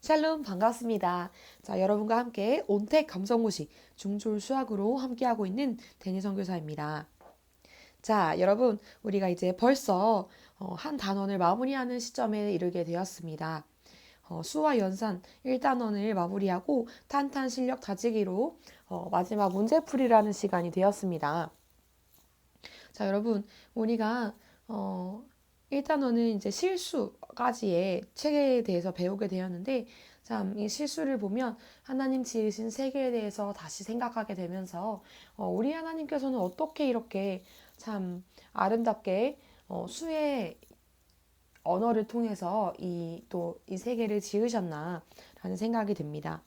샬롬 반갑습니다. 자, 여러분과 함께 온택 감성고시 중졸 수학으로 함께하고 있는 데니 선교사입니다. 자, 여러분, 우리가 이제 벌써 한 단원을 마무리하는 시점에 이르게 되었습니다. 수와 연산 1단원을 마무리하고 탄탄 실력 다지기로 마지막 문제풀이라는 시간이 되었습니다. 자, 여러분, 우리가 1단원은 이제 실수까지의 체계에 대해서 배우게 되었는데, 참, 이 실수를 보면 하나님 지으신 세계에 대해서 다시 생각하게 되면서, 우리 하나님께서는 어떻게 이렇게 참 아름답게 수의 언어를 통해서 또 이 세계를 지으셨나라는 생각이 듭니다.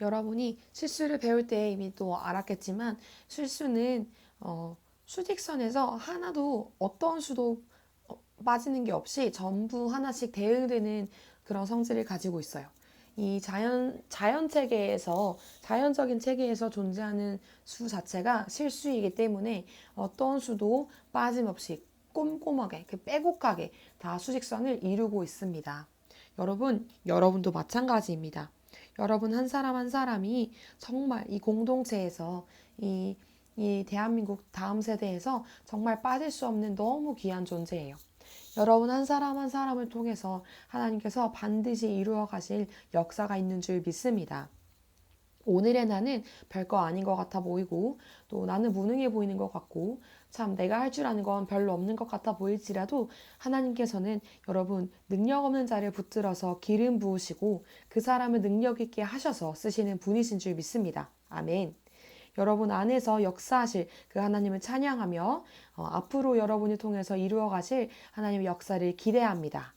여러분이 실수를 배울 때 이미 또 알았겠지만, 실수는 수직선에서 하나도 어떤 수도 빠지는 게 없이 전부 하나씩 대응되는 그런 성질을 가지고 있어요. 이 자연 체계에서, 자연적인 체계에서 존재하는 수 자체가 실수이기 때문에 어떤 수도 빠짐없이 꼼꼼하게, 빼곡하게 다 수직선을 이루고 있습니다. 여러분도 마찬가지입니다. 여러분 한 사람 한 사람이 정말 이 공동체에서 이 대한민국 다음 세대에서 정말 빠질 수 없는 너무 귀한 존재예요. 여러분 한 사람 한 사람을 통해서 하나님께서 반드시 이루어 가실 역사가 있는 줄 믿습니다. 오늘의 나는 별거 아닌 것 같아 보이고 또 나는 무능해 보이는 것 같고 참 내가 할 줄 아는 건 별로 없는 것 같아 보일지라도 하나님께서는 여러분 능력 없는 자를 붙들어서 기름 부으시고 그 사람을 능력 있게 하셔서 쓰시는 분이신 줄 믿습니다. 아멘. 여러분 안에서 역사하실 그 하나님을 찬양하며 앞으로 여러분을 통해서 이루어 가실 하나님의 역사를 기대합니다.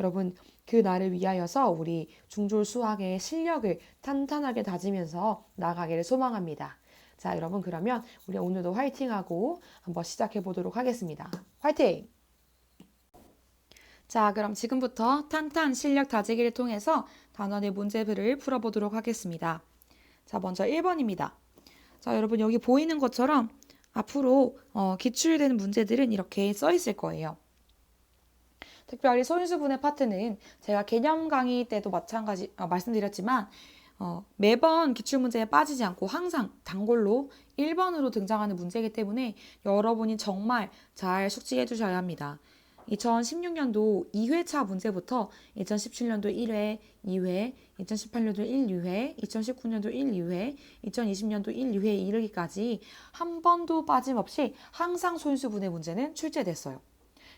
여러분 그 날을 위하여서 우리 중졸 수학의 실력을 탄탄하게 다지면서 나아가기를 소망합니다. 자, 여러분 그러면 우리 오늘도 화이팅하고 한번 시작해 보도록 하겠습니다. 화이팅! 자, 그럼 지금부터 탄탄 실력 다지기를 통해서 단원의 문제들을 풀어보도록 하겠습니다. 자, 먼저 1번입니다. 자, 여러분 여기 보이는 것처럼 앞으로 기출되는 문제들은 이렇게 써 있을 거예요. 특별히 소인수분해 파트는 제가 개념 강의 때도 마찬가지 말씀드렸지만 매번 기출문제에 빠지지 않고 항상 단골로 1번으로 등장하는 문제이기 때문에 여러분이 정말 잘 숙지해 주셔야 합니다. 2016년도 2회차 문제부터 2017년도 1회, 2회, 2018년도 1, 2회, 2019년도 1, 2회, 2020년도 1, 2회에 이르기까지 한 번도 빠짐없이 항상 소인수분해 문제는 출제됐어요.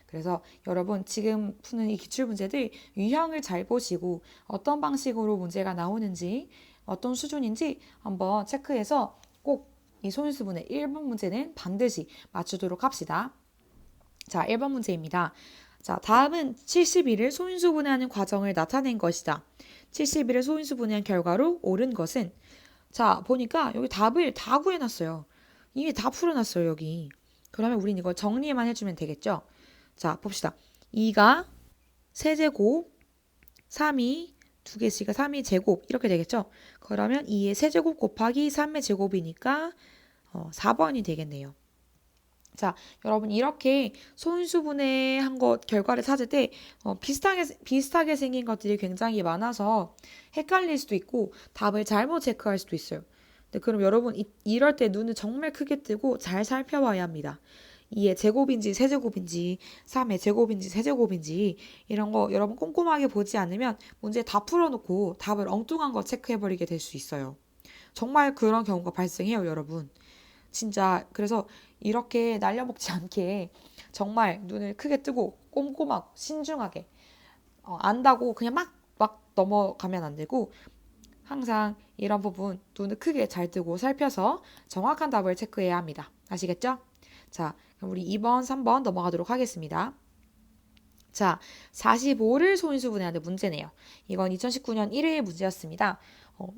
그래서 여러분 지금 푸는 이 기출문제들 유형을 잘 보시고 어떤 방식으로 문제가 나오는지 어떤 수준인지 한번 체크해서 꼭 이 소인수분해 1번 문제는 반드시 맞추도록 합시다. 자, 1번 문제입니다. 자, 다음은 70일을 소인수분해하는 과정을 나타낸 것이다. 70일을 소인수분해한 결과로 옳은 것은 자, 보니까 여기 답을 다 구해놨어요. 이미 다 풀어놨어요, 여기. 그러면 우린 이거 정리만 해주면 되겠죠? 자, 봅시다. 2가 세제곱, 3이 두 개씩가 3이 제곱 이렇게 되겠죠? 그러면 2의 세제곱 곱하기 3의 제곱이니까 4번이 되겠네요. 자, 여러분 이렇게 소인수분해한 것 결과를 찾을 때 비슷하게 생긴 것들이 굉장히 많아서 헷갈릴 수도 있고 답을 잘못 체크할 수도 있어요. 네, 그럼 여러분 이럴 때 눈을 정말 크게 뜨고 잘 살펴봐야 합니다. 2의 제곱인지 세제곱인지 3의 제곱인지 세제곱인지 이런 거 여러분 꼼꼼하게 보지 않으면 문제 다 풀어놓고 답을 엉뚱한 거 체크해버리게 될 수 있어요. 정말 그런 경우가 발생해요, 여러분. 진짜 그래서 이렇게 날려먹지 않게 정말 눈을 크게 뜨고 꼼꼼하고 신중하게 안다고 그냥 막 넘어가면 안 되고 항상 이런 부분 눈을 크게 잘 뜨고 살펴서 정확한 답을 체크해야 합니다. 아시겠죠? 자, 그럼 우리 2번, 3번 넘어가도록 하겠습니다. 자, 45를 소인수분해하는 문제네요. 이건 2019년 1회 문제였습니다.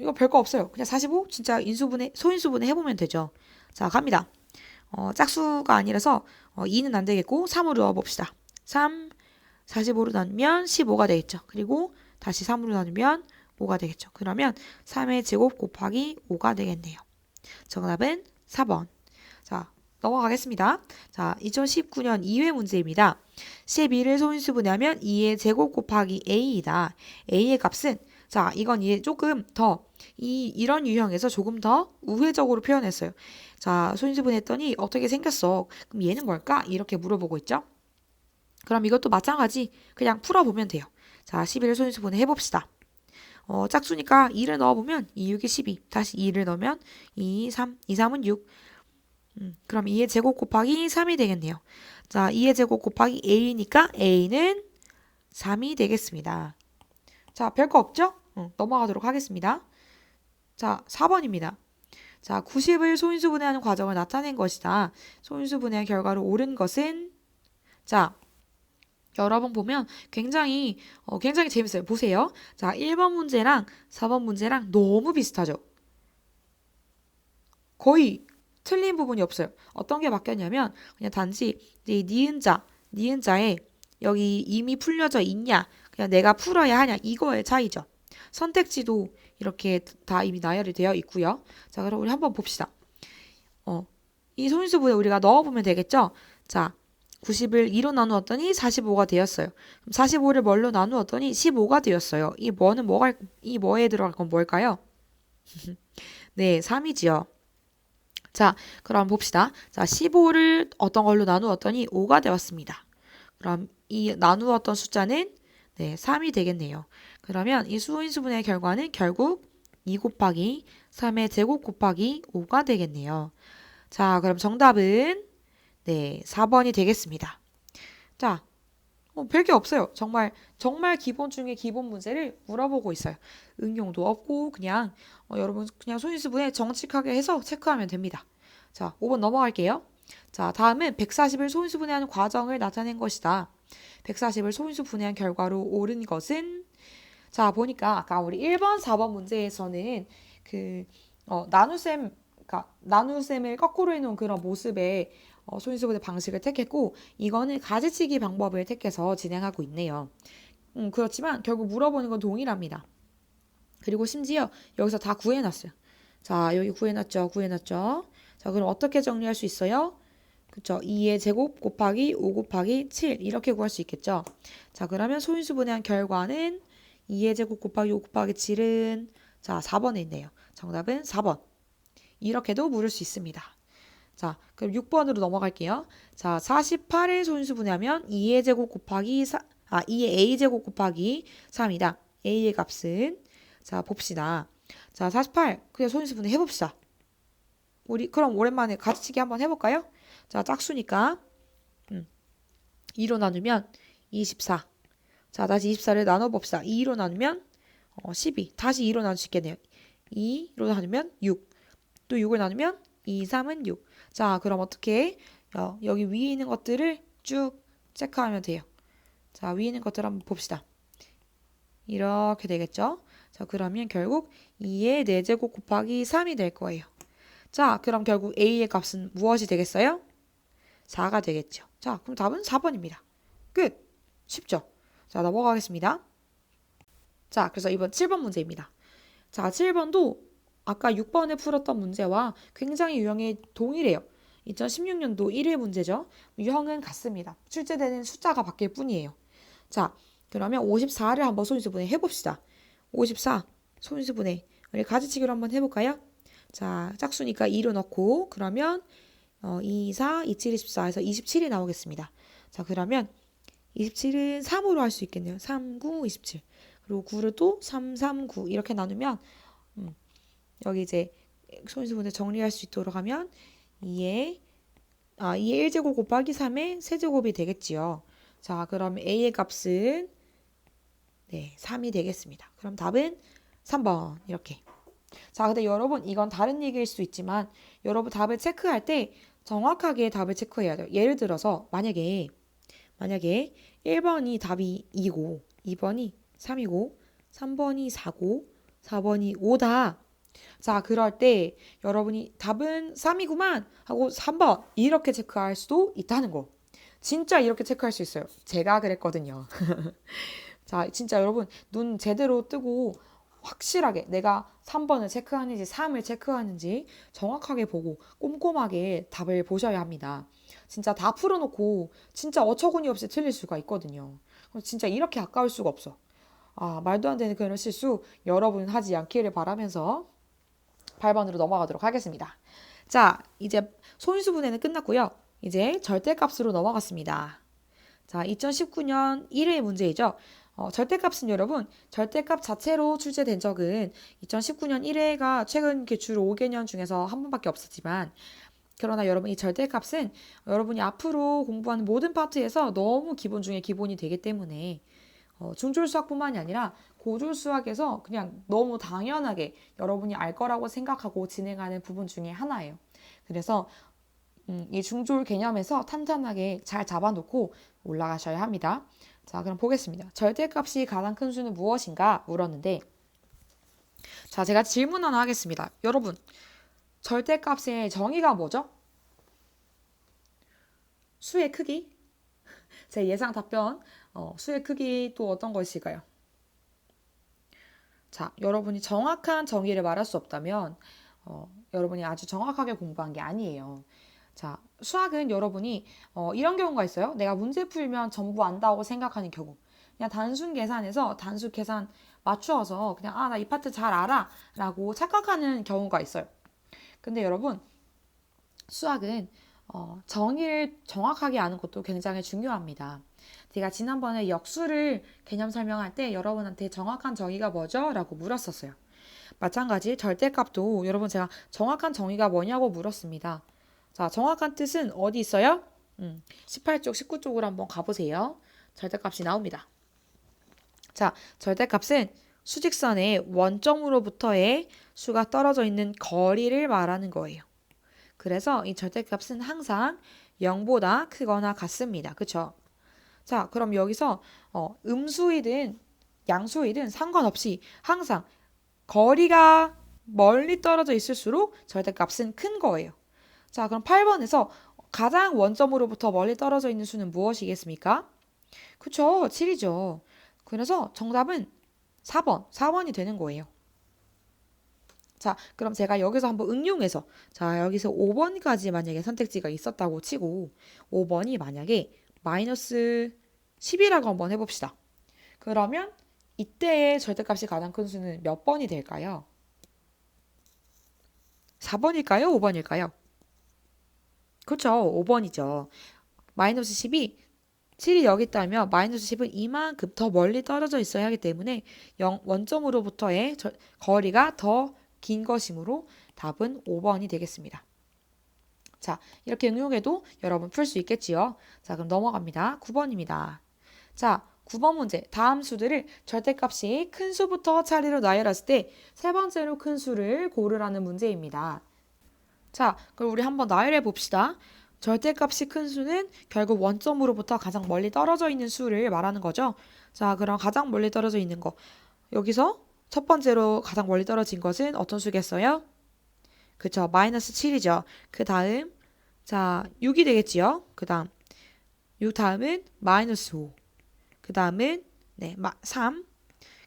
이거 별거 없어요. 그냥 45 진짜 소인수분해 해보면 되죠. 자, 갑니다. 짝수가 아니라서 2는 안 되겠고 3으로 넣어봅시다. 3, 45로 나누면 15가 되겠죠. 그리고 다시 3으로 나누면 5가 되겠죠. 그러면 3의 제곱 곱하기 5가 되겠네요. 정답은 4번. 자, 넘어가겠습니다. 자, 2019년 2회 문제입니다. 12를 소인수분해하면 2의 제곱 곱하기 a이다. a의 값은 자, 이건 이제 조금 더 이런 유형에서 조금 더 우회적으로 표현했어요. 자, 소인수분했더니 어떻게 생겼어? 그럼 얘는 뭘까? 이렇게 물어보고 있죠. 그럼 이것도 마찬가지 그냥 풀어보면 돼요. 자, 11을 소인수분해 해봅시다. 짝수니까 2를 넣어보면 2, 6이 12. 다시 2를 넣으면 2, 3, 2, 3은 6. 그럼 2의 제곱 곱하기 3이 되겠네요. 자, 2의 제곱 곱하기 a니까 a는 3이 되겠습니다. 자, 별거 없죠? 넘어가도록 하겠습니다. 자, 4번입니다. 자, 90을 소인수분해하는 과정을 나타낸 것이다. 소인수분해의 결과로 옳은 것은 자, 여러분 보면 굉장히 재밌어요. 보세요. 자, 1번 문제랑 4번 문제랑 너무 비슷하죠? 거의 틀린 부분이 없어요. 어떤 게 바뀌었냐면 그냥 단지 이 니은자에 여기 이미 풀려져 있냐, 그냥 내가 풀어야 하냐 이거의 차이죠. 선택지도 이렇게 다 이미 나열이 되어 있고요. 자, 그럼 우리 한번 봅시다. 이 소인수분해 우리가 넣어보면 되겠죠? 자, 90을 2로 나누었더니 45가 되었어요. 그럼 45를 뭘로 나누었더니 15가 되었어요. 이 뭐에 들어갈 건 뭘까요? 네, 3이지요. 자, 그럼 봅시다. 자, 15를 어떤 걸로 나누었더니 5가 되었습니다. 그럼 이 나누었던 숫자는 네, 3이 되겠네요. 그러면 이 수인수분해의 결과는 결국 2 곱하기 3의 제곱 곱하기 5가 되겠네요. 자, 그럼 정답은 네, 4번이 되겠습니다. 자, 별게 없어요. 정말 기본 중에 기본 문제를 물어보고 있어요. 응용도 없고 그냥 여러분 그냥 소인수분해 정직하게 해서 체크하면 됩니다. 자, 5번 넘어갈게요. 자, 다음은 140을 소인수분해하는 과정을 나타낸 것이다. 140을 소인수분해한 결과로 옳은 것은 자, 보니까 아까 우리 1번, 4번 문제에서는 그 나눗셈을 거꾸로 해놓은 그런 모습의 소인수분해 방식을 택했고 이거는 가지치기 방법을 택해서 진행하고 있네요. 그렇지만 결국 물어보는 건 동일합니다. 그리고 심지어 여기서 다 구해놨어요. 자, 여기 구해놨죠. 자, 그럼 어떻게 정리할 수 있어요? 그쵸? 2의 제곱 곱하기 5 곱하기 7 이렇게 구할 수 있겠죠? 자, 그러면 소인수분해한 결과는 2의 제곱 곱하기 5 곱하기 7은 자, 4번에 있네요. 정답은 4번. 이렇게도 물을 수 있습니다. 자, 그럼 6번으로 넘어갈게요. 자, 48을 소인수분해하면 2의 제곱 곱하기 2의 a제곱 곱하기 3이다. a의 값은 자, 봅시다. 자, 48 그냥 소인수분해 해봅시다. 우리 그럼 오랜만에 가지치기 한번 해볼까요? 자, 짝수니까 2로 나누면 24. 자, 다시 24를 나눠봅시다. 2로 나누면 12. 다시 2로 나눌 수 있겠네요. 2로 나누면 6. 또 6을 나누면 2, 3은 6. 자, 그럼 어떻게 여기 위에 있는 것들을 쭉 체크하면 돼요. 자, 위에 있는 것들 한번 봅시다. 이렇게 되겠죠? 자, 그러면 결국 2의 4제곱 곱하기 3이 될 거예요. 자, 그럼 결국 a의 값은 무엇이 되겠어요? 4가 되겠죠. 자, 그럼 답은 4번입니다. 끝! 쉽죠? 자, 넘어가겠습니다. 자, 그래서 이번 7번 문제입니다. 자, 7번도 아까 6번에 풀었던 문제와 굉장히 유형이 동일해요. 2016년도 1회 문제죠. 유형은 같습니다. 출제되는 숫자가 바뀔 뿐이에요. 자, 그러면 54를 한번 소인수분해 해봅시다. 54 소인수분해 우리 가지치기로 한번 해볼까요? 자, 짝수니까 2로 넣고 그러면 2, 4, 2, 7, 24 해서 27이 나오겠습니다. 자, 그러면 27은 3으로 할 수 있겠네요. 3, 9, 27. 그리고 9를 또 3, 3, 9 이렇게 나누면 여기 이제 소인수분해 정리할 수 있도록 하면 2의 1제곱 곱하기 3의 세제곱이 되겠지요. 자, 그럼 a의 값은 네, 3이 되겠습니다. 그럼 답은 3번 이렇게. 자, 근데 여러분 이건 다른 얘기일 수 있지만 여러분 답을 체크할 때 정확하게 답을 체크해야 돼요. 예를 들어서 만약에 1번이 답이 2고 2번이 3이고 3번이 4고 4번이 5다. 자, 그럴 때 여러분이 답은 3이구만 하고 3번 이렇게 체크할 수도 있다는 거. 진짜 이렇게 체크할 수 있어요. 제가 그랬거든요. 자, 진짜 여러분 눈 제대로 뜨고 확실하게 내가 3번을 체크하는지 3을 체크하는지 정확하게 보고 꼼꼼하게 답을 보셔야 합니다. 진짜 다 풀어놓고 진짜 어처구니 없이 틀릴 수가 있거든요. 그럼 진짜 이렇게 아까울 수가 없어. 말도 안 되는 그런 실수 여러분 하지 않기를 바라면서 8번으로 넘어가도록 하겠습니다. 자, 이제 소인수분해는 끝났고요. 이제 절대값으로 넘어갔습니다. 자, 2019년 1회 문제이죠. 절대값은 여러분, 절대값 자체로 출제된 적은 2019년 1회가 최근 주 5개년 중에서 한 번밖에 없었지만, 그러나 여러분 이 절대값은 여러분이 앞으로 공부하는 모든 파트에서 너무 기본 중에 기본이 되기 때문에 중졸 수학뿐만이 아니라 고졸 수학에서 그냥 너무 당연하게 여러분이 알 거라고 생각하고 진행하는 부분 중에 하나예요. 그래서 이 중졸 개념에서 탄탄하게 잘 잡아놓고 올라가셔야 합니다. 자, 그럼 보겠습니다. 절대값이 가장 큰 수는 무엇인가 물었는데, 자, 제가 질문 하나 하겠습니다. 여러분, 절대값의 정의가 뭐죠? 수의 크기? 제 예상 답변, 수의 크기 또 어떤 것일까요? 자, 여러분이 정확한 정의를 말할 수 없다면 여러분이 아주 정확하게 공부한 게 아니에요. 자, 수학은 여러분이 이런 경우가 있어요. 내가 문제 풀면 전부 안다고 생각하는 경우. 그냥 단순 계산해서 단수 계산 맞추어서 그냥 나 이 파트 잘 알아 라고 착각하는 경우가 있어요. 근데 여러분, 수학은 정의를 정확하게 아는 것도 굉장히 중요합니다. 제가 지난번에 역수를 개념 설명할 때 여러분한테 정확한 정의가 뭐죠? 라고 물었었어요. 마찬가지 절대값도 여러분 제가 정확한 정의가 뭐냐고 물었습니다. 자, 정확한 뜻은 어디 있어요? 18쪽, 19쪽으로 한번 가보세요. 절대값이 나옵니다. 자, 절대값은 수직선의 원점으로부터의 수가 떨어져 있는 거리를 말하는 거예요. 그래서 이 절대값은 항상 0보다 크거나 같습니다. 그쵸? 자, 그럼 여기서 음수이든 양수이든 상관없이 항상 거리가 멀리 떨어져 있을수록 절대값은 큰 거예요. 자, 그럼 8번에서 가장 원점으로부터 멀리 떨어져 있는 수는 무엇이겠습니까? 그쵸, 7이죠. 그래서 정답은 4번이 되는 거예요. 자, 그럼 제가 여기서 한번 응용해서, 자, 여기서 5번까지 만약에 선택지가 있었다고 치고 5번이 만약에 마이너스 10이라고 한번 해봅시다. 그러면 이때의 절대값이 가장 큰 수는 몇 번이 될까요? 4번일까요? 5번일까요? 그렇죠. 5번이죠. 마이너스 10이 7이 여기 있다면 마이너스 10은 이만큼 더 멀리 떨어져 있어야 하기 때문에 원점으로부터의 거리가 더 긴 것이므로 답은 5번이 되겠습니다. 자, 이렇게 응용해도 여러분 풀 수 있겠지요? 자, 그럼 넘어갑니다. 9번입니다. 자, 9번 문제. 다음 수들을 절대값이 큰 수부터 차례로 나열했을 때 세 번째로 큰 수를 고르라는 문제입니다. 자, 그럼 우리 한번 나열해 봅시다. 절대값이 큰 수는 결국 원점으로부터 가장 멀리 떨어져 있는 수를 말하는 거죠. 자, 그럼 가장 멀리 떨어져 있는 거. 여기서 첫 번째로 가장 멀리 떨어진 것은 어떤 수겠어요? 그쵸, 마이너스 7이죠. 그 다음, 자, 6이 되겠지요. 그 다음, 6 다음은 마이너스 5. 그 다음은, 3.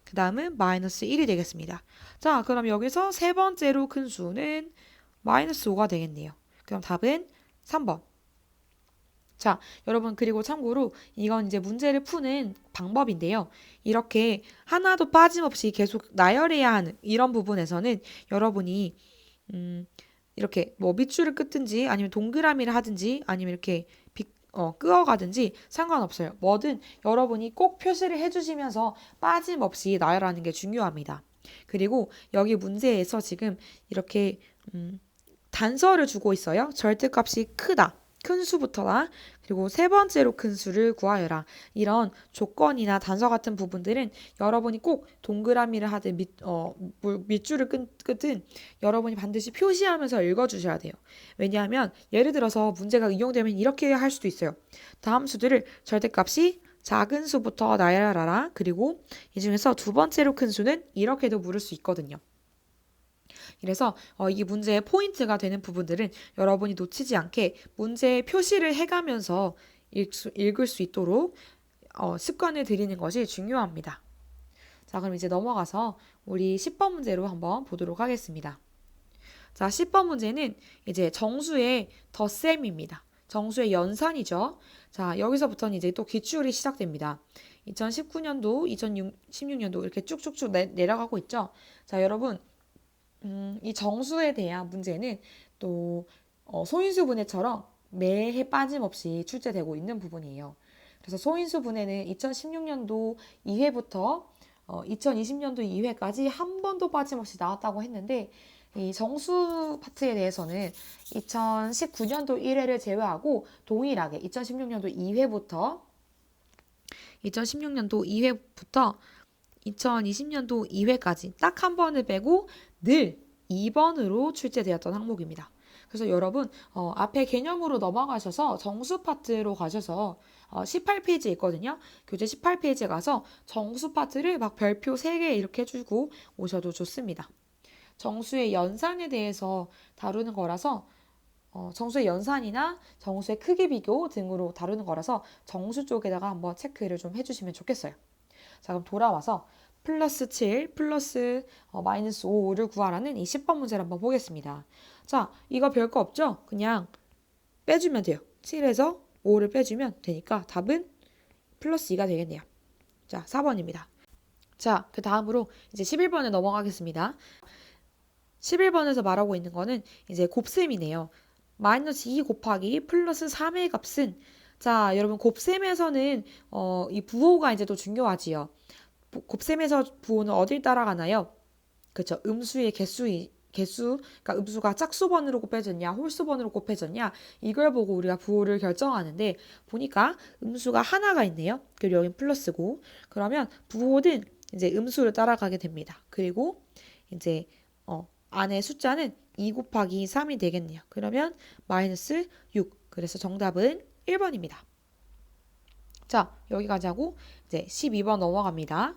그 다음은 마이너스 1이 되겠습니다. 자, 그럼 여기서 세 번째로 큰 수는 마이너스 5가 되겠네요. 그럼 답은 3번. 자, 여러분, 그리고 참고로 이건 이제 문제를 푸는 방법인데요. 이렇게 하나도 빠짐없이 계속 나열해야 하는 이런 부분에서는 여러분이 이렇게 뭐 밑줄을 긋든지 아니면 동그라미를 하든지 아니면 이렇게 끄어가든지 상관없어요. 뭐든 여러분이 꼭 표시를 해주시면서 빠짐없이 나열하는 게 중요합니다. 그리고 여기 문제에서 지금 이렇게 단서를 주고 있어요. 절대값이 크다. 큰 수부터다. 그리고 세 번째로 큰 수를 구하여라. 이런 조건이나 단서 같은 부분들은 여러분이 꼭 동그라미를 하든 밑줄을 끄든 여러분이 반드시 표시하면서 읽어주셔야 돼요. 왜냐하면 예를 들어서 문제가 응용되면 이렇게 할 수도 있어요. 다음 수들을 절대값이 작은 수부터 나열하라. 그리고 이 중에서 두 번째로 큰 수는 이렇게도 물을 수 있거든요. 그래서 이 문제의 포인트가 되는 부분들은 여러분이 놓치지 않게 문제의 표시를 해가면서 읽을 수 있도록 습관을 들이는 것이 중요합니다. 자, 그럼 이제 넘어가서 우리 10번 문제로 한번 보도록 하겠습니다. 자, 10번 문제는 이제 정수의 덧셈입니다. 정수의 연산이죠. 자, 여기서부터는 이제 또 기출이 시작됩니다. 2019년도, 2016년도 이렇게 쭉쭉쭉 내려가고 있죠. 자, 여러분, 이 정수에 대한 문제는 또 소인수 분해처럼 매해 빠짐없이 출제되고 있는 부분이에요. 그래서 소인수 분해는 2016년도 2회부터 2020년도 2회까지 한 번도 빠짐없이 나왔다고 했는데 이 정수 파트에 대해서는 2019년도 1회를 제외하고 동일하게 2016년도 2회부터 2020년도 2회까지 딱 한 번을 빼고 늘 2번으로 출제되었던 항목입니다. 그래서 여러분 앞에 개념으로 넘어가셔서 정수 파트로 가셔서 18페이지 있거든요. 교재 18페이지에 가서 정수 파트를 막 별표 3개 이렇게 해주고 오셔도 좋습니다. 정수의 연산에 대해서 다루는 거라서 정수의 연산이나 정수의 크기 비교 등으로 다루는 거라서 정수 쪽에다가 한번 체크를 좀 해주시면 좋겠어요. 자, 그럼 돌아와서 플러스 7 플러스 마이너스 5를 구하라는 이 10번 문제를 한번 보겠습니다. 자, 이거 별거 없죠? 그냥 빼주면 돼요. 7에서 5를 빼주면 되니까 답은 플러스 2가 되겠네요. 자, 4번입니다. 자, 그 다음으로 이제 11번에 넘어가겠습니다. 11번에서 말하고 있는 거는 이제 곱셈이네요. 마이너스 2 곱하기 플러스 3의 값은 자, 여러분 곱셈에서는 이 부호가 이제 또 중요하지요. 곱셈에서 부호는 어딜 따라가나요? 그렇죠. 음수의 개수, 그러니까 음수가 짝수번으로 곱해졌냐, 홀수번으로 곱해졌냐, 이걸 보고 우리가 부호를 결정하는데, 보니까 음수가 하나가 있네요. 그리고 여긴 플러스고, 그러면 부호는 이제 음수를 따라가게 됩니다. 그리고 이제, 안에 숫자는 2 곱하기 3이 되겠네요. 그러면 마이너스 6. 그래서 정답은 1번입니다. 자, 여기까지 하고 이제 12번 넘어갑니다.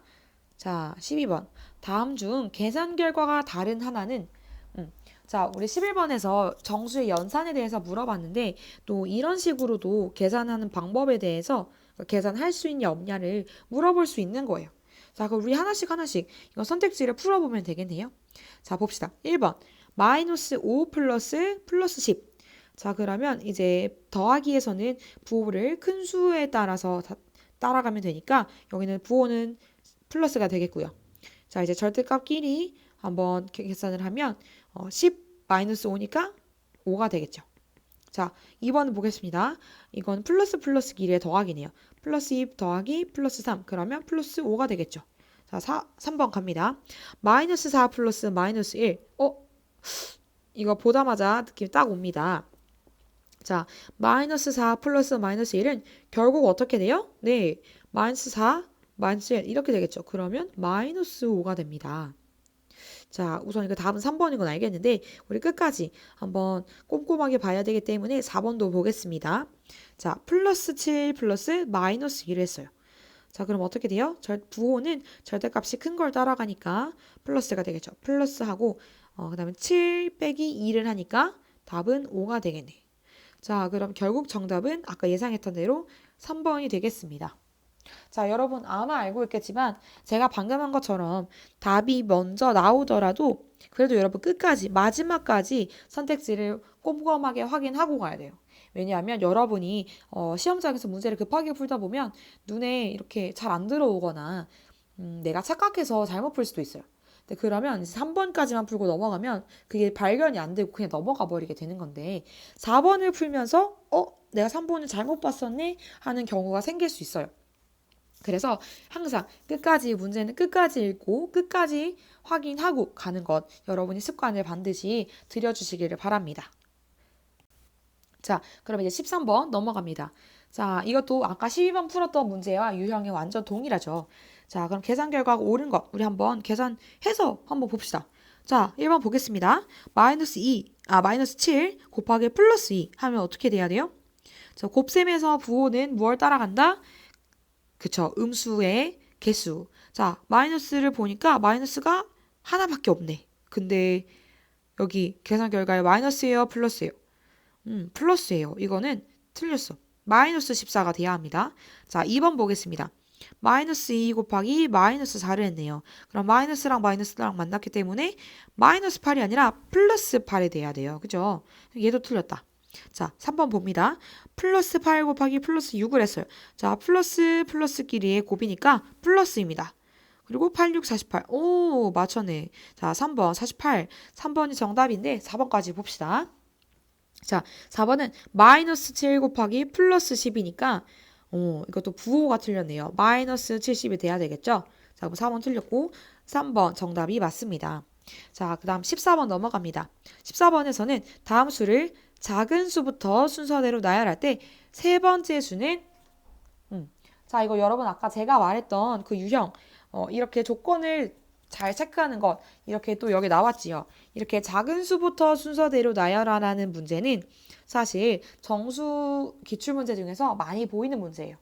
자, 12번. 다음 중 계산 결과가 다른 하나는 자, 우리 11번에서 정수의 연산에 대해서 물어봤는데 또 이런 식으로도 계산하는 방법에 대해서 계산할 수 있냐 없냐를 물어볼 수 있는 거예요. 자, 그럼 우리 하나씩 이거 선택지를 풀어보면 되겠네요. 자, 봅시다. 1번. 마이너스 5 플러스 10. 자, 그러면 이제 더하기에서는 부호를 큰 수에 따라서 따라가면 되니까 여기는 부호는 플러스가 되겠고요. 자, 이제 절대값끼리 한번 계산을 하면 10 마이너스 5니까 5가 되겠죠. 자, 2번은 보겠습니다. 이건 플러스 길의 더하기네요. 플러스 2 더하기 플러스 3. 그러면 플러스 5가 되겠죠. 자, 3번 갑니다. 마이너스 4 플러스 마이너스 1. 이거 보자마자 느낌 딱 옵니다. 자, 마이너스 4 플러스 마이너스 1은 결국 어떻게 돼요? 네, 마이너스 4, 마이너스 1 이렇게 되겠죠. 그러면 마이너스 5가 됩니다. 자, 우선 이거 답은 3번인 건 알겠는데 우리 끝까지 한번 꼼꼼하게 봐야 되기 때문에 4번도 보겠습니다. 자, 플러스 7 플러스 마이너스 1을 했어요. 자, 그럼 어떻게 돼요? 부호는 절대값이 큰 걸 따라가니까 플러스가 되겠죠. 플러스하고 그 다음에 7 빼기 2를 하니까 답은 5가 되겠네. 자, 그럼 결국 정답은 아까 예상했던 대로 3번이 되겠습니다. 자, 여러분 아마 알고 있겠지만 제가 방금 한 것처럼 답이 먼저 나오더라도 그래도 여러분 끝까지 마지막까지 선택지를 꼼꼼하게 확인하고 가야 돼요. 왜냐하면 여러분이 시험장에서 문제를 급하게 풀다 보면 눈에 이렇게 잘 안 들어오거나 내가 착각해서 잘못 풀 수도 있어요. 근데 그러면 이제 3번까지만 풀고 넘어가면 그게 발견이 안 되고 그냥 넘어가 버리게 되는 건데 4번을 풀면서 내가 3번을 잘못 봤었네 하는 경우가 생길 수 있어요. 그래서 항상 문제는 끝까지 읽고 끝까지 확인하고 가는 것 여러분이 습관을 반드시 들여주시기를 바랍니다. 자, 그럼 이제 13번 넘어갑니다. 자, 이것도 아까 12번 풀었던 문제와 유형이 완전 동일하죠. 자, 그럼 계산 결과가 옳은 것 우리 한번 계산해서 한번 봅시다. 자, 1번 보겠습니다. 마이너스 7 곱하기 플러스 2 하면 어떻게 돼야 돼요? 자, 곱셈에서 부호는 무엇을 따라간다? 그쵸, 음수의 개수. 자, 마이너스를 보니까 마이너스가 하나밖에 없네. 근데 여기 계산 결과에 마이너스예요, 플러스예요? 플러스예요. 이거는 틀렸어. 마이너스 14가 돼야 합니다. 자, 2번 보겠습니다. 마이너스 2 곱하기 마이너스 4를 했네요. 그럼 마이너스랑 만났기 때문에 마이너스 8이 아니라 플러스 8이 돼야 돼요. 그죠? 얘도 틀렸다. 자, 3번 봅니다. 플러스 8 곱하기 플러스 6을 했어요. 자, 플러스끼리의 곱이니까 플러스입니다. 그리고 8, 6, 48. 오, 맞췄네. 자, 3번 48. 3번이 정답인데 4번까지 봅시다. 자, 4번은 마이너스 7 곱하기 플러스 10이니까 이것도 부호가 틀렸네요. 마이너스 70이 돼야 되겠죠? 자, 그럼 4번 틀렸고 3번 정답이 맞습니다. 자, 그 다음 14번 넘어갑니다. 14번에서는 다음 수를 작은 수부터 순서대로 나열할 때 세 번째 수는 자, 이거 여러분 아까 제가 말했던 그 유형 이렇게 조건을 잘 체크하는 것 이렇게 또 여기 나왔지요. 이렇게 작은 수부터 순서대로 나열하라는 문제는 사실 정수 기출문제 중에서 많이 보이는 문제예요.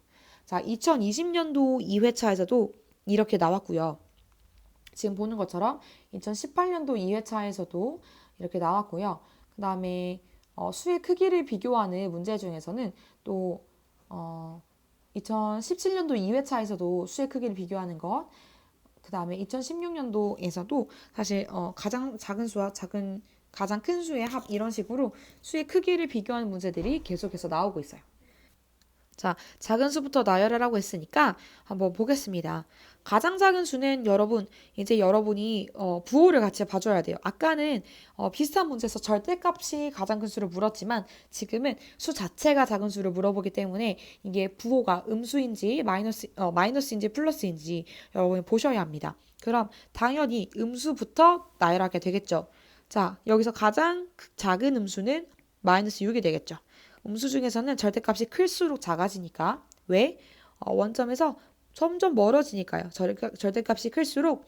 자, 2020년도 2회차에서도 이렇게 나왔고요. 지금 보는 것처럼 2018년도 2회차에서도 이렇게 나왔고요. 그 다음에 수의 크기를 비교하는 문제 중에서는 또 2017년도 2회차에서도 수의 크기를 비교하는 것, 그 다음에 2016년도에서도 사실 가장 작은 수와 가장 큰 수의 합 이런 식으로 수의 크기를 비교하는 문제들이 계속해서 나오고 있어요. 자, 작은 수부터 나열하라고 했으니까 한번 보겠습니다. 가장 작은 수는 여러분, 이제 여러분이 부호를 같이 봐줘야 돼요. 아까는 비슷한 문제에서 절대값이 가장 큰 수를 물었지만 지금은 수 자체가 작은 수를 물어보기 때문에 이게 부호가 음수인지 마이너스인지 플러스인지 여러분이 보셔야 합니다. 그럼 당연히 음수부터 나열하게 되겠죠. 자, 여기서 가장 작은 음수는 마이너스 6이 되겠죠. 음수 중에서는 절대값이 클수록 작아지니까. 왜? 원점에서 점점 멀어지니까요. 절대값이 클수록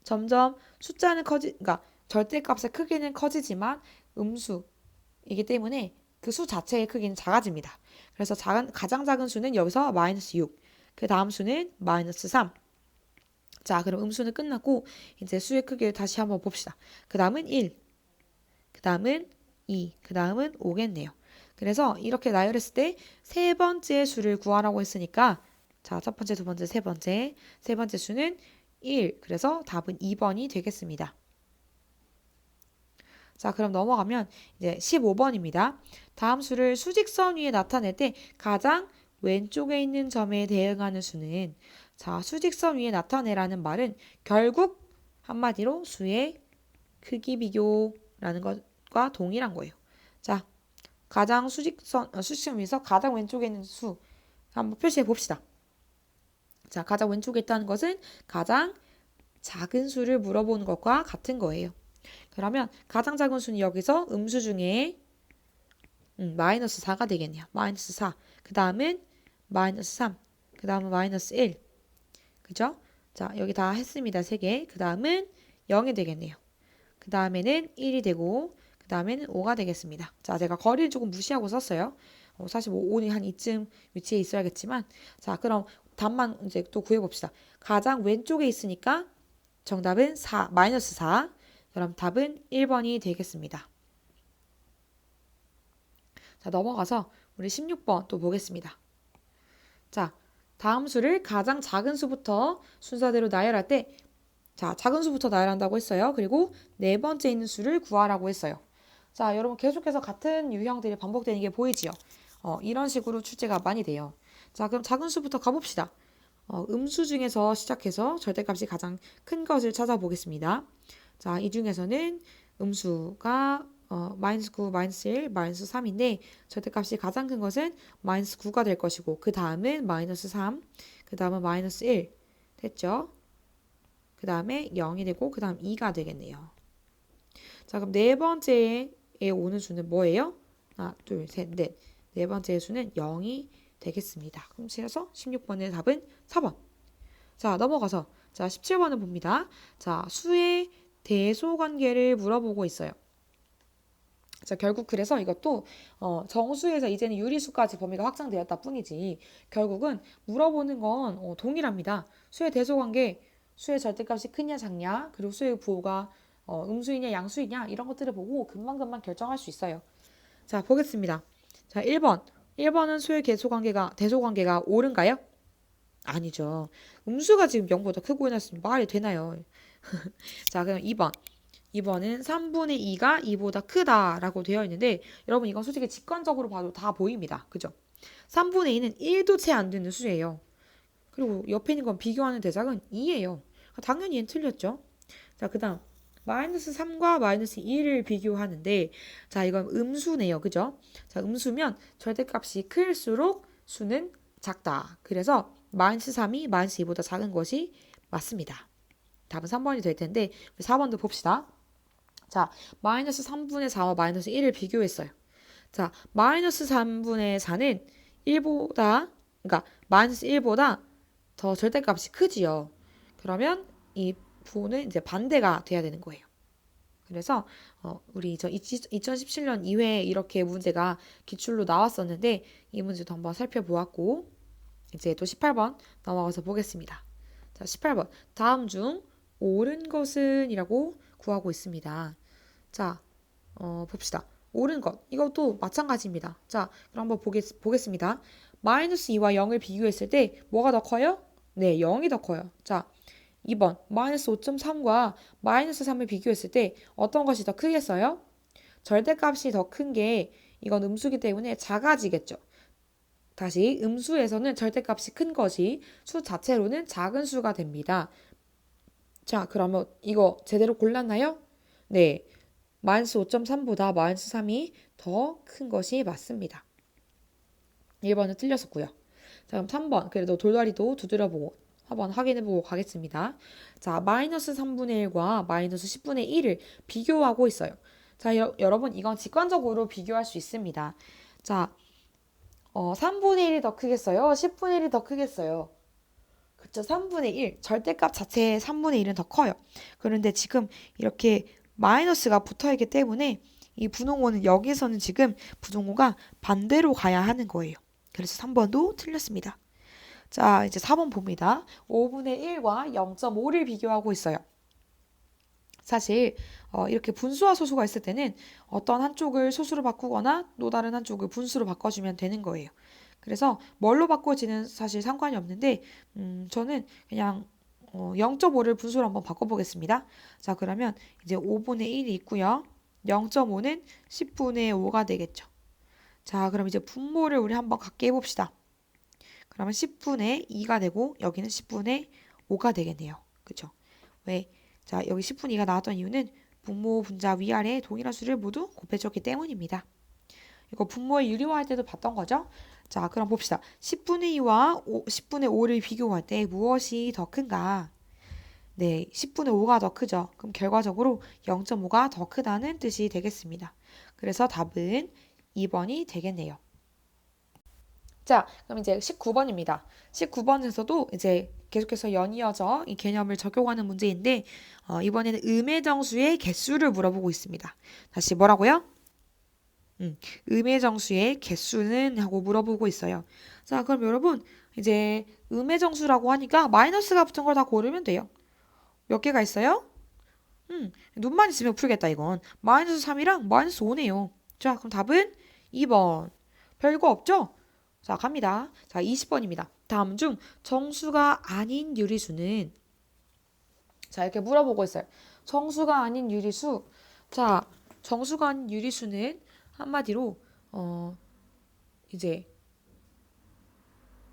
점점 숫자는 그러니까 절대값의 크기는 커지지만 음수이기 때문에 그 수 자체의 크기는 작아집니다. 그래서 가장 작은 수는 여기서 마이너스 6. 그 다음 수는 마이너스 3. 자, 그럼 음수는 끝났고 이제 수의 크기를 다시 한번 봅시다. 그 다음은 1. 그 다음은 2. 그 다음은 5겠네요. 그래서 이렇게 나열했을 때 세 번째 수를 구하라고 했으니까 자, 첫 번째, 두 번째, 세 번째 수는 1. 그래서 답은 2번이 되겠습니다. 자, 그럼 넘어가면 이제 15번입니다. 다음 수를 수직선 위에 나타낼 때 가장 왼쪽에 있는 점에 대응하는 수는 자, 수직선 위에 나타내라는 말은 결국 한마디로 수의 크기 비교라는 것과 동일한 거예요. 자, 가장 수직선 위에서 가장 왼쪽에 있는 수 한번 표시해 봅시다. 자, 가장 왼쪽에 있다는 것은 가장 작은 수를 물어보는 것과 같은 거예요. 그러면 가장 작은 수는 여기서 음수 중에 마이너스 4가 되겠네요. 마이너스 4. 그 다음은 마이너스 3. 그 다음은 마이너스 1. 그죠? 자, 여기 다 했습니다. 3개. 그 다음은 0이 되겠네요. 그 다음에는 1이 되고 그 다음에는 5가 되겠습니다. 자, 제가 거리를 조금 무시하고 썼어요. 사실 뭐 5는 한 이쯤 위치에 있어야겠지만 자, 그럼 답만 이제 또 구해봅시다. 가장 왼쪽에 있으니까 정답은 4, 마이너스 4. 그럼 답은 1번이 되겠습니다. 자, 넘어가서 우리 16번 또 보겠습니다. 자, 다음 수를 가장 작은 수부터 순서대로 나열할 때 자, 작은 수부터 나열한다고 했어요. 그리고 네 번째 있는 수를 구하라고 했어요. 자, 여러분 계속해서 같은 유형들이 반복되는 게 보이지요? 이런 식으로 출제가 많이 돼요. 자, 그럼 작은 수부터 가봅시다. 음수 중에서 시작해서 절대값이 가장 큰 것을 찾아보겠습니다. 자, 이 중에서는 음수가 마이너스 9, 마이너스 1, 마이너스 3인데 절대값이 가장 큰 것은 마이너스 9가 될 것이고 그 다음은 마이너스 3, 그 다음은 마이너스 1 됐죠? 그 다음에 0이 되고 그 다음 2가 되겠네요. 자, 그럼 네 번째에 오는 수는 뭐예요? 하나, 둘, 셋, 넷. 네 번째 수는 0이 되겠습니다. 그럼 그래서 16번의 답은 4번. 자, 넘어가서 자 17번을 봅니다. 자, 수의 대소관계를 물어보고 있어요. 자, 결국 그래서 이것도 정수에서 이제는 유리수까지 범위가 확장되었다 뿐이지 결국은 물어보는 건 동일합니다. 수의 대소관계, 수의 절대값이 크냐 작냐, 그리고 수의 부호가 음수이냐 양수이냐 이런 것들을 보고 금방금방 결정할 수 있어요. 자, 보겠습니다. 자, 1번. 1번은 수의 대소관계가 옳은가요? 아니죠. 음수가 지금 0보다 크고 해놨으면 말이 되나요? 자, 그럼 2번. 2번은 3분의 2가 2보다 크다라고 되어 있는데 여러분 이건 솔직히 직관적으로 봐도 다 보입니다. 그죠? 3분의 2는 1도 채 안 되는 수예요. 그리고 옆에 있는 건 비교하는 대상은 2예요. 당연히 얘는 틀렸죠. 자, 그 다음 마이너스 3과 마이너스 2를 비교하는데 자, 이건 음수네요. 그죠? 자, 음수면 절대값이 클수록 수는 작다. 그래서 마이너스 3이 마이너스 2보다 작은 것이 맞습니다. 답은 3번이 될 텐데 4번도 봅시다. 자, 마이너스 3분의 4와 마이너스 1을 비교했어요. 자, 마이너스 3분의 4는 1보다, 그러니까 마이너스 1보다 더 절대값이 크지요. 그러면 이 부호는 이제 반대가 돼야 되는 거예요. 그래서 우리 2017년 2회에 이렇게 문제가 기출로 나왔었는데 이 문제도 한번 살펴보았고 이제 또 18번 넘어가서 보겠습니다. 자, 18번 다음 중 옳은 것은 이라고 구하고 있습니다. 자, 봅시다. 옳은 것 이것도 마찬가지입니다. 자, 그럼 한번 보겠습니다. 마이너스 2와 0을 비교했을 때 뭐가 더 커요? 네, 0이 더 커요. 자, 2번 마이너스 5.3과 마이너스 3을 비교했을 때 어떤 것이 더 크겠어요? 절대값이 더 큰 게 이건 음수기 때문에 작아지겠죠. 다시 음수에서는 절대값이 큰 것이 수 자체로는 작은 수가 됩니다. 자, 그러면 이거 제대로 골랐나요? 네, 마이너스 5.3보다 마이너스 3이 더 큰 것이 맞습니다. 1번은 틀렸었고요. 자, 그럼 3번 그래도 돌다리도 두드려보고 한번 확인해보고 가겠습니다. 자, 마이너스 3분의 1과 마이너스 10분의 1을 비교하고 있어요. 자, 여러분 이건 직관적으로 비교할 수 있습니다. 자, 3분의 1이 더 크겠어요? 10분의 1이 더 크겠어요? 그쵸, 3분의 1. 절대값 자체의 3분의 1은 더 커요. 그런데 지금 이렇게 마이너스가 붙어있기 때문에 이 분홍호는 여기서는 지금 분홍호가 반대로 가야 하는 거예요. 그래서 3번도 틀렸습니다. 자, 이제 4번 봅니다. 5분의 1과 0.5를 비교하고 있어요. 사실 이렇게 분수와 소수가 있을 때는 어떤 한쪽을 소수로 바꾸거나 또 다른 한쪽을 분수로 바꿔주면 되는 거예요. 그래서 뭘로 바꿔지는 사실 상관이 없는데 저는 그냥 0.5를 분수로 한번 바꿔보겠습니다. 자, 그러면 이제 5분의 1이 있고요. 0.5는 10분의 5가 되겠죠. 자, 그럼 이제 분모를 우리 한번 갖게 해봅시다. 그러면 10분의 2가 되고 여기는 10분의 5가 되겠네요. 그쵸? 왜? 자, 여기 10분의 2가 나왔던 이유는 분모, 분자, 위아래 동일한 수를 모두 곱해줬기 때문입니다. 이거 분모의 유리화할 때도 봤던 거죠? 자, 그럼 봅시다. 10분의 2와 10분의 5를 비교할 때 무엇이 더 큰가? 네, 10분의 5가 더 크죠. 그럼 결과적으로 0.5가 더 크다는 뜻이 되겠습니다. 그래서 답은 2번이 되겠네요. 자, 그럼 이제 19번입니다. 19번에서도 이제 계속해서 연이어져 이 개념을 적용하는 문제인데 이번에는 음의 정수의 개수를 물어보고 있습니다. 다시 뭐라고요? 음의 정수의 개수는 하고 물어보고 있어요. 자, 그럼 여러분 이제 음의 정수라고 하니까 마이너스가 붙은 걸 다 고르면 돼요. 몇 개가 있어요? 눈만 있으면 풀겠다 이건. 마이너스 3이랑 마이너스 5네요. 자, 그럼 답은 2번. 별거 없죠? 자, 갑니다. 자, 20번입니다. 다음 중 정수가 아닌 유리수는 자, 이렇게 물어보고 있어요. 정수가 아닌 유리수. 자, 정수가 아닌 유리수는 한마디로 이제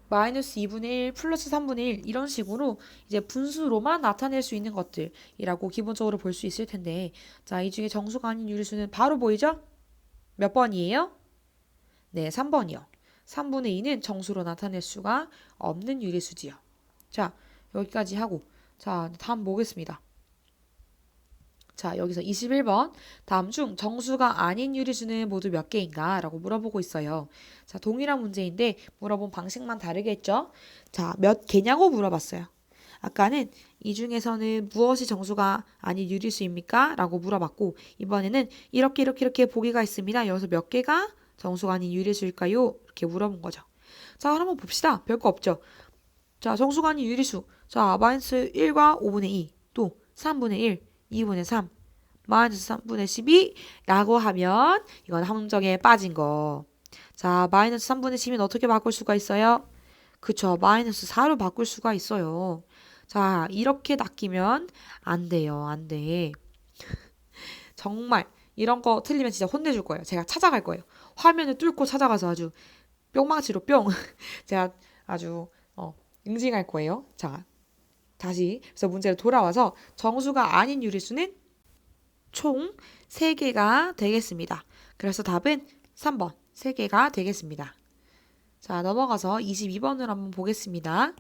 마이너스 2분의 1 플러스 3분의 1 이런 식으로 이제 분수로만 나타낼 수 있는 것들이라고 기본적으로 볼 수 있을 텐데 자, 이 중에 정수가 아닌 유리수는 바로 보이죠? 몇 번이에요? 네, 3번이요. 3분의 2는 정수로 나타낼 수가 없는 유리수지요. 자, 여기까지 하고 자, 다음 보겠습니다. 자, 여기서 21번 다음 중 정수가 아닌 유리수는 모두 몇 개인가? 라고 물어보고 있어요. 자, 동일한 문제인데 물어본 방식만 다르겠죠? 자, 몇 개냐고 물어봤어요. 아까는 이 중에서는 무엇이 정수가 아닌 유리수입니까? 라고 물어봤고 이번에는 이렇게 보기가 있습니다. 여기서 몇 개가 정수가 아닌 유리수일까요? 이렇게 물어본 거죠. 자, 한번 봅시다. 별거 없죠? 자, 정수가 아닌 유리수. 자, 마이너스 1과 5분의 2, 또 3분의 1, 2분의 3, 마이너스 3분의 12 라고 하면 이건 함정에 빠진 거. 자, 마이너스 3분의 12는 어떻게 바꿀 수가 있어요? 그쵸, 마이너스 4로 바꿀 수가 있어요. 자, 이렇게 낚이면 안 돼요. 안 돼. 정말 이런 거 틀리면 진짜 혼내줄 거예요. 제가 찾아갈 거예요. 화면을 뚫고 찾아가서 아주 뿅망치로 뿅 제가 아주 응징할 거예요. 자, 다시 그래서 문제로 돌아와서 정수가 아닌 유리수는 총 3개가 되겠습니다. 그래서 답은 3번 3개가 되겠습니다. 자, 넘어가서 22번을 한번 보겠습니다.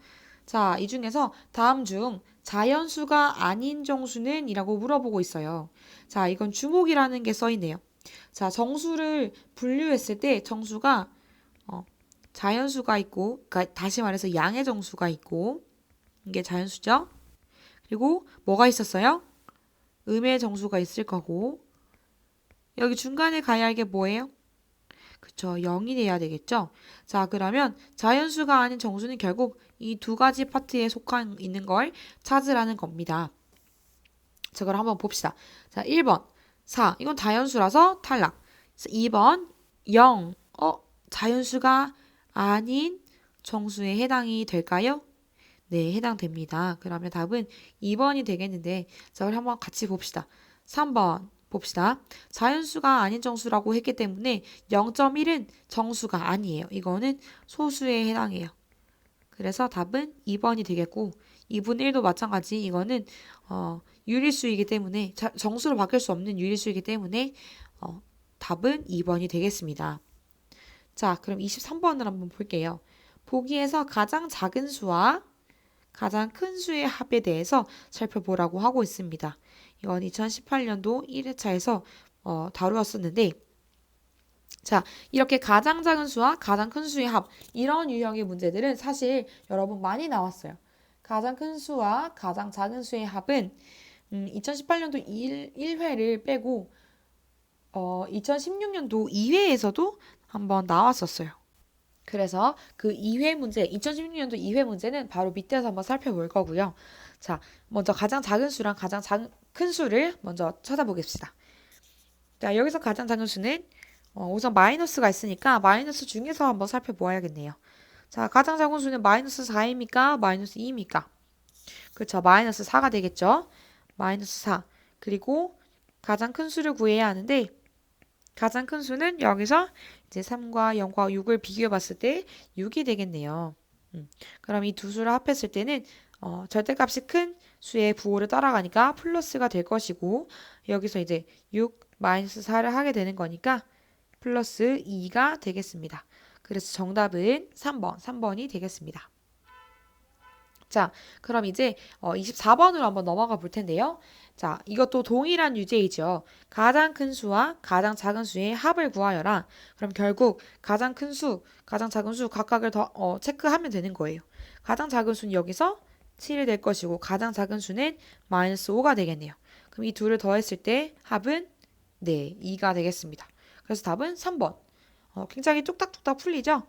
자, 이 중에서 다음 중 자연수가 아닌 정수는? 이라고 물어보고 있어요. 자, 이건 주목이라는 게 써 있네요. 자, 정수를 분류했을 때 정수가 자연수가 있고, 그러니까 다시 말해서 양의 정수가 있고, 이게 자연수죠. 그리고 뭐가 있었어요? 음의 정수가 있을 거고, 여기 중간에 가야 할 게 뭐예요? 그쵸, 0이 돼야 되겠죠? 자, 그러면 자연수가 아닌 정수는 결국 이 두 가지 파트에 속한 있는 걸 찾으라는 겁니다. 자, 그럼 한번 봅시다. 자, 1번 4. 이건 자연수라서 탈락. 2번 0. 자연수가 아닌 정수에 해당이 될까요? 네, 해당됩니다. 그러면 답은 2번이 되겠는데, 자, 우리 한번 같이 봅시다. 3번 봅시다. 자연수가 아닌 정수라고 했기 때문에 0.1은 정수가 아니에요. 이거는 소수에 해당해요. 그래서 답은 2번이 되겠고, 2분의 1도 마찬가지. 이거는 유리수이기 때문에 정수로 바뀔 수 없는 유리수이기 때문에 답은 2번이 되겠습니다. 자, 그럼 23번을 한번 볼게요. 보기에서 가장 작은 수와 가장 큰 수의 합에 대해서 살펴보라고 하고 있습니다. 이건 2018년도 1회차에서 다루었었는데, 자, 이렇게 가장 작은 수와 가장 큰 수의 합, 이런 유형의 문제들은 사실 여러분 많이 나왔어요. 가장 큰 수와 가장 작은 수의 합은 2018년도 1회를 빼고 2016년도 2회에서도 한번 나왔었어요. 그래서 그 2회 문제, 2016년도 2회 문제는 바로 밑에서 한번 살펴볼 거고요. 자, 먼저 가장 작은 수랑 가장 큰 수를 먼저 찾아보겠습니다. 자, 여기서 가장 작은 수는 우선 마이너스가 있으니까 마이너스 중에서 한번 살펴보아야겠네요. 자, 가장 작은 수는 마이너스 4입니까? 마이너스 2입니까? 그렇죠. 마이너스 4가 되겠죠. 마이너스 4. 그리고 가장 큰 수를 구해야 하는데 가장 큰 수는 여기서 이제 3과 0과 6을 비교해 봤을 때 6이 되겠네요. 그럼 이 두 수를 합했을 때는 절대값이 큰 수의 부호를 따라가니까 플러스가 될 것이고 여기서 이제 6 마이너스 4를 하게 되는 거니까 플러스 2가 되겠습니다. 그래서 정답은 3번이 되겠습니다. 자, 그럼 이제 24번으로 한번 넘어가 볼 텐데요. 자, 이것도 동일한 유제이죠. 가장 큰 수와 가장 작은 수의 합을 구하여라. 그럼 결국 가장 큰 수, 가장 작은 수 각각을 더 체크하면 되는 거예요. 가장 작은 수는 여기서 7이 될 것이고 가장 작은 수는 마이너스 5가 되겠네요. 그럼 이 둘을 더했을 때 합은 네, 2가 되겠습니다. 그래서 답은 3번. 굉장히 뚝딱뚝딱 풀리죠?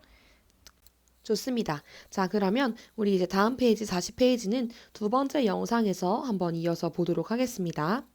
좋습니다. 자, 그러면 우리 이제 다음 페이지 40페이지는 두 번째 영상에서 한번 이어서 보도록 하겠습니다.